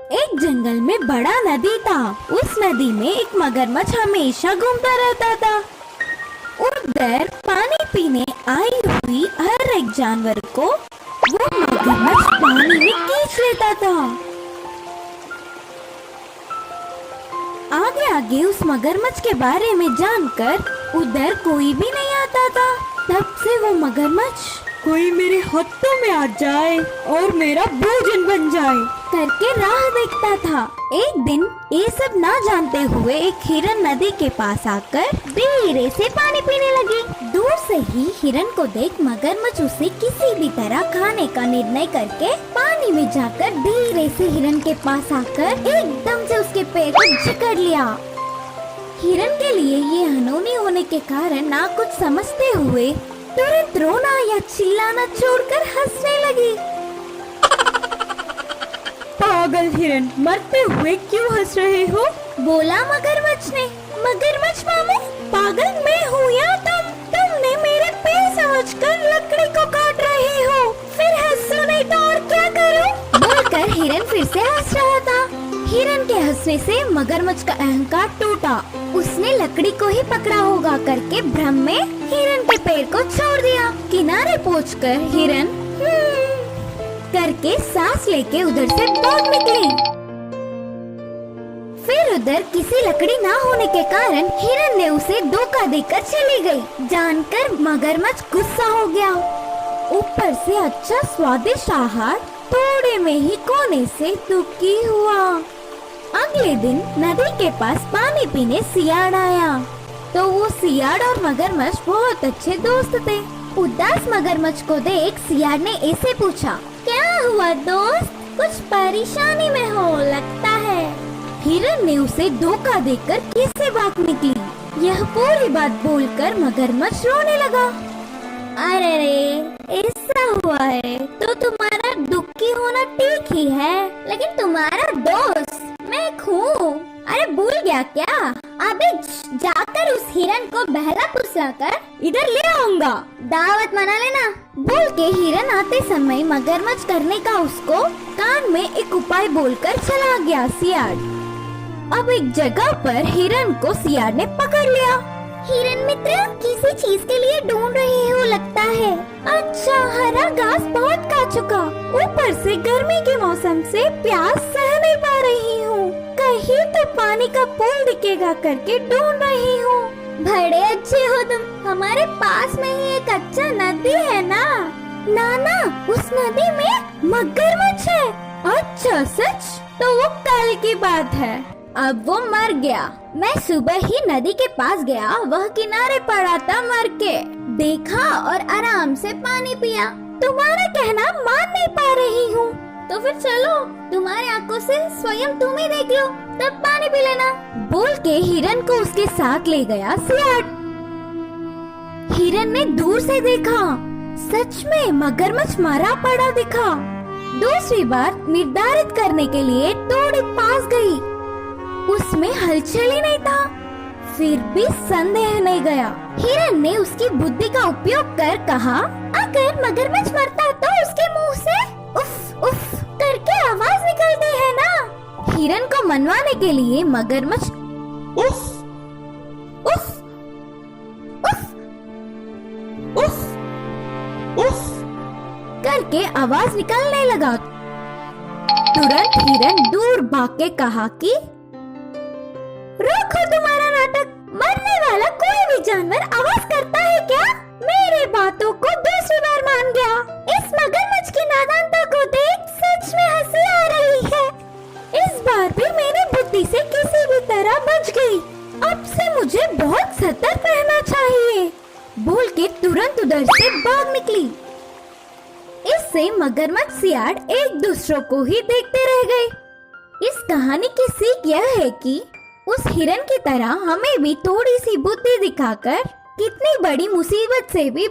एक जंगल में बड़ा नदी था। उस नदी में एक मगरमच्छ हमेशा घूमता रहता था। उधर पानी पीने आई हुई हर एक जानवर को वो मगरमच्छ पानी में खींच लेता था। आगे आगे उस मगरमच्छ के बारे में जानकर उधर कोई भी नहीं आता था। तब से वो मगरमच्छ कोई मेरे हाथों में आ जाए और मेरा भोजन बन जाए करके राह देखता था। एक दिन ये सब ना जानते हुए एक हिरन नदी के पास आकर धीरे से पानी पीने लगी। दूर से ही हिरन को देख मगरमच्छ उसे किसी भी तरह खाने का निर्णय करके पानी में जाकर धीरे से हिरन के पास आकर एकदम से उसके पैर को जकड़ लिया। हिरन के लिए ये अनहोनी होने के कारण ना कुछ समझते हुए तुरंत रोना या चिल्लाना छोड़कर हंसने लगी। पागल हिरन, मरते हुए क्यों हंस रहे हो? बोला मगरमच्छ ने। मगरमच्छ मामू, पागल मैं हूँ या तुमने मेरे पैर समझकर लकड़ी को काट रहे हो। फिर हंसो नहीं तो और क्या करूँ? बोलकर हिरन फिर से हंस रहा था। हिरन के हंसने से मगरमच्छ का अहंकार टूटा। उसने लकड़ी को ही पकड़ा होगा करके भ्रम में हिरन के पैर को छोड़ दिया। किनारे पहुंचकर हिरन करके सांस लेके उधर से भाग निकली। फिर उधर किसी लकड़ी ना होने के कारण हिरन ने उसे धोखा देकर चली गई। जानकर मगरमच्छ गुस्सा हो गया। ऊपर से अच्छा स्वादिष्ट आहार थोड़े में ही खोने से दुखी हुआ। अगले दिन नदी के पास पानी पीने सियाड़ आया। तो वो सियाड़ और मगरमच्छ बहुत अच्छे दोस्त थे। उदास मगरमच्छ को देख सियाड़ ने ऐसे पूछा, क्या हुआ दोस्त, कुछ परेशानी में हो लगता है। हिरन ने उसे धोखा देकर कैसे भाग निकली। यह पूरी बात बोलकर मगरमच्छ रोने लगा। अरे रे, ऐसा हुआ है तो तुम्हारा दुखी होना ठीक ही है, लेकिन तुम्हारा दोस्त मैं हूँ। अरे भूल गया क्या? अबे जाकर उस हिरन को बहला फुसलाकर इधर ले आऊंगा, दावत मना लेना। बोल के हिरन आते समय मगरमच्छ करने का उसको कान में एक उपाय बोलकर चला गया सियाड़। अब एक जगह पर हिरन को सियाड़ ने पकड़ लिया। हिरन मित्र, किसी चीज के लिए ढूंढ रहे हो लगता है। अच्छा, हरा घास बहुत खा चुका, ऊपर से गर्मी के मौसम से प्यास सह नहीं पा रही हूँ। कहीं तो पानी का पूल दिखेगा करके ढूंढ रही हूँ। बड़े अच्छे हो तुम, हमारे पास में ही एक अच्छा नदी है ना। नाना, उस नदी में मगरमच्छ है। अच्छा सच? तो वो कल की बात है, अब वो मर गया। मैं सुबह ही नदी के पास गया, वह किनारे पड़ा था मर के। देखा और आराम से पानी पिया। तुम्हारा कहना मान नहीं पा रही हूँ, तो फिर चलो तुम्हारी आंखों से स्वयं तुम ही देख लो, तब पानी पी लेना। बोल के हिरन को उसके साथ ले गया सियाड़। हिरन ने दूर से देखा, सच में मगरमच्छ मरा पड़ा दिखा। दूसरी बार निर्धारित करने के लिए थोड़ी पास गई, उसमें हलचल ही नहीं था। फिर भी संदेह नहीं गया। हिरन ने उसकी बुद्धि का उपयोग कर कहा, अगर मगरमच्छ मरता तो उसके मुंह से उफ उफ करके आवाज निकलती है ना। हिरन को मनवाने के लिए मगरमच्छ उफ उफ उफ उफ उफ करके आवाज निकलने लगा। तुरंत हिरन दूर भाग के कहा कि रोको तुम्हारा नाटक, मरने वाला कोई भी जानवर आवाज करता है क्या? मेरे बातों को दूसरी बार मान गया। इस मगरमच्छ की नादानता को देख सच में हंसी आ रही है। इस बार भी मेरी बुद्धि से किसी भी तरह बच गई। अब से मुझे बहुत सतर्क रहना चाहिए। बोल के तुरंत उधर से भाग निकली। इससे मगरमच्छ सियाड़ एक दूसरों को ही देखते रह गए। इस कहानी की सीख यह है कि उस हिरन की तरह हमें भी थोड़ी सी बुद्धि दिखाकर कितनी बड़ी मुसीबत से भी